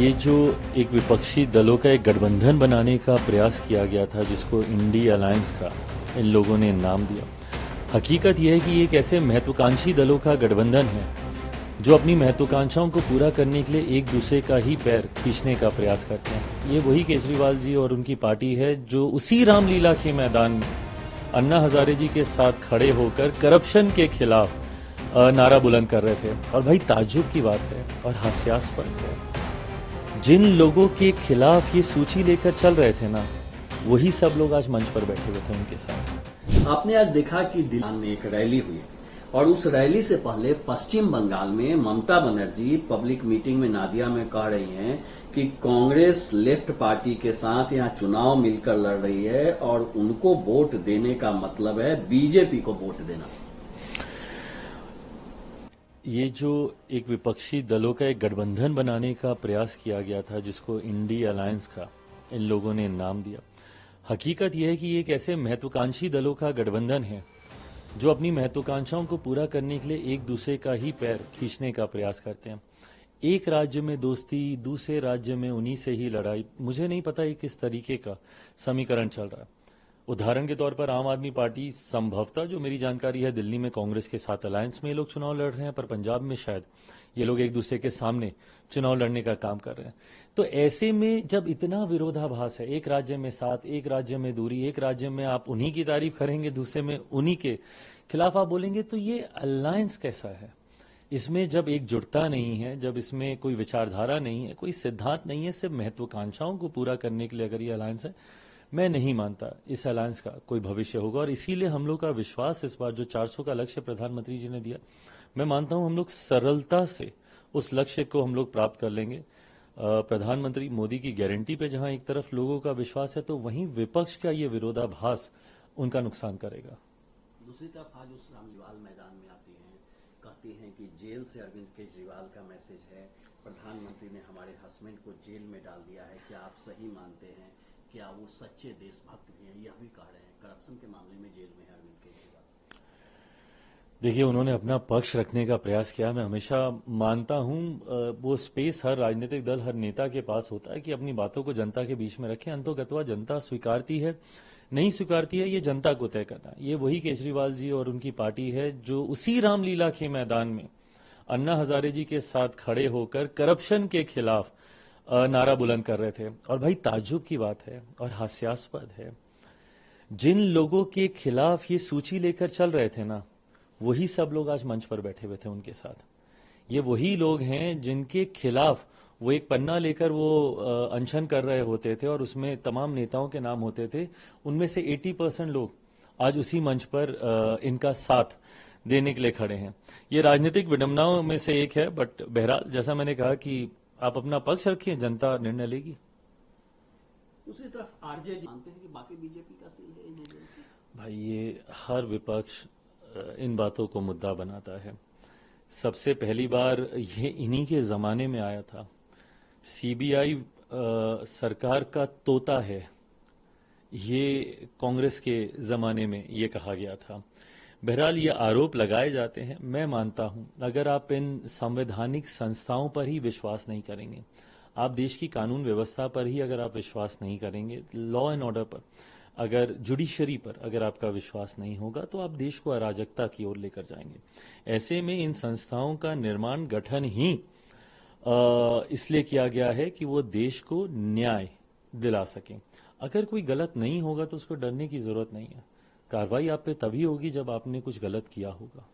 ये जो एक विपक्षी दलों का एक गठबंधन बनाने का प्रयास किया गया था, जिसको इंडी अलायंस का इन लोगों ने नाम दिया, हकीकत यह है कि ये एक ऐसे महत्वाकांक्षी दलों का गठबंधन है जो अपनी महत्वाकांक्षाओं को पूरा करने के लिए एक दूसरे का ही पैर खींचने का प्रयास करते हैं। ये वही केजरीवाल जी और उनकी पार्टी है जो उसी रामलीला के मैदान में अन्ना हजारे जी के साथ खड़े होकर करप्शन के खिलाफ नारा बुलंद कर रहे थे। और भाई ताज्जुब की बात है और हास्यास्पद है, जिन लोगों के खिलाफ ये सूची लेकर चल रहे थे ना, वही सब लोग आज मंच पर बैठे हुए थे उनके साथ। आपने आज देखा कि दिल्ली में एक रैली हुई और उस रैली से पहले पश्चिम बंगाल में ममता बनर्जी पब्लिक मीटिंग में नादिया में कह रही हैं कि कांग्रेस लेफ्ट पार्टी के साथ यहां चुनाव मिलकर लड़ रही है और उनको वोट देने का मतलब है बीजेपी को वोट देना। ये जो एक विपक्षी दलों का एक गठबंधन बनाने का प्रयास किया गया था, जिसको इंडी अलायंस का इन लोगों ने नाम दिया, हकीकत यह है कि ये एक ऐसे महत्वाकांक्षी दलों का गठबंधन है जो अपनी महत्वाकांक्षाओं को पूरा करने के लिए एक दूसरे का ही पैर खींचने का प्रयास करते हैं। एक राज्य में दोस्ती, दूसरे राज्य में उन्हीं से ही लड़ाई। मुझे नहीं पता ये किस तरीके का समीकरण चल रहा है। उदाहरण के तौर पर आम आदमी पार्टी संभवतः, जो मेरी जानकारी है, दिल्ली में कांग्रेस के साथ अलायंस में ये लोग चुनाव लड़ रहे हैं, पर पंजाब में शायद ये लोग एक दूसरे के सामने चुनाव लड़ने का काम कर रहे हैं। तो ऐसे में जब इतना विरोधाभास है, एक राज्य में साथ, एक राज्य में दूरी, एक राज्य में आप उन्हीं की तारीफ करेंगे, दूसरे में उन्हीं के खिलाफ आप बोलेंगे, तो ये अलायंस कैसा है? इसमें जब एकजुटता नहीं है, जब इसमें कोई विचारधारा नहीं है, कोई सिद्धांत नहीं है, सिर्फ महत्वाकांक्षाओं को पूरा करने के लिए अगर ये अलायंस है, मैं नहीं मानता इस अलायंस का कोई भविष्य होगा। और इसीलिए हम लोग का विश्वास इस बार जो 400 का लक्ष्य प्रधानमंत्री जी ने दिया, मैं मानता हूं हम लोग सरलता से उस लक्ष्य को हम लोग प्राप्त कर लेंगे। प्रधानमंत्री मोदी की गारंटी पे जहां एक तरफ लोगों का विश्वास है, तो वहीं विपक्ष का ये विरोधाभास उनका नुकसान करेगा। दूसरी तरफ आज उस रामलीला मैदान में आती हैं, कहती हैं कि जेल से अरविंद केजरीवाल का मैसेज है, प्रधानमंत्री ने हमारे हस्बैंड को जेल में डाल दिया है, क्या आप सही मानते हैं? क्या वो सच्चे देशभक्त भी हैं? यह भी कह रहे हैं करप्शन के मामले में जेल में है अरविंद केजरीवाल। देखिए, उन्होंने अपना पक्ष रखने का प्रयास किया। मैं हमेशा मानता हूं वो स्पेस हर राजनीतिक दल, हर नेता के पास होता है कि अपनी बातों को जनता के बीच में रखें। अंतोगत्वा जनता स्वीकारती है, नहीं स्वीकारती है, ये जनता को तय करना। ये वही केजरीवाल जी और उनकी पार्टी है जो उसी रामलीला के मैदान में अन्ना हजारे जी के साथ खड़े होकर करप्शन के खिलाफ नारा बुलंद कर रहे थे। और भाई ताज्जुब की बात है और हास्यास्पद है, जिन लोगों के खिलाफ ये सूची लेकर चल रहे थे ना, वही सब लोग आज मंच पर बैठे हुए थे उनके साथ। ये वही लोग हैं जिनके खिलाफ वो एक पन्ना लेकर वो अनशन कर रहे होते थे और उसमें तमाम नेताओं के नाम होते थे। उनमें से 80% लोग आज उसी मंच पर इनका साथ देने के लिए खड़े हैं। ये राजनीतिक विडंबनाओं में से एक है, बट बहरहाल जैसा मैंने कहा कि आप अपना पक्ष रखिए, जनता निर्णय लेगी। दूसरी तरफ आरजेडी मानते हैं कि बाकी बीजेपी का सील है इन एजेंसी। भाई ये हर विपक्ष इन बातों को मुद्दा बनाता है। सबसे पहली बार ये इन्हीं के जमाने में आया था। सीबीआई सरकार का तोता है, ये कांग्रेस के जमाने में ये कहा गया था। बहरहाल ये आरोप लगाए जाते हैं। मैं मानता हूं अगर आप इन संवैधानिक संस्थाओं पर ही विश्वास नहीं करेंगे, आप देश की कानून व्यवस्था पर ही अगर आप विश्वास नहीं करेंगे, लॉ एंड ऑर्डर पर, अगर जुडिशरी पर अगर आपका विश्वास नहीं होगा, तो आप देश को अराजकता की ओर लेकर जाएंगे। ऐसे में इन संस्थाओं का निर्माण, गठन ही इसलिए किया गया है कि वो देश को न्याय दिला सकें। अगर कोई गलत नहीं होगा तो उसको डरने की जरूरत नहीं है। कार्रवाई आप पे तभी होगी जब आपने कुछ गलत किया होगा।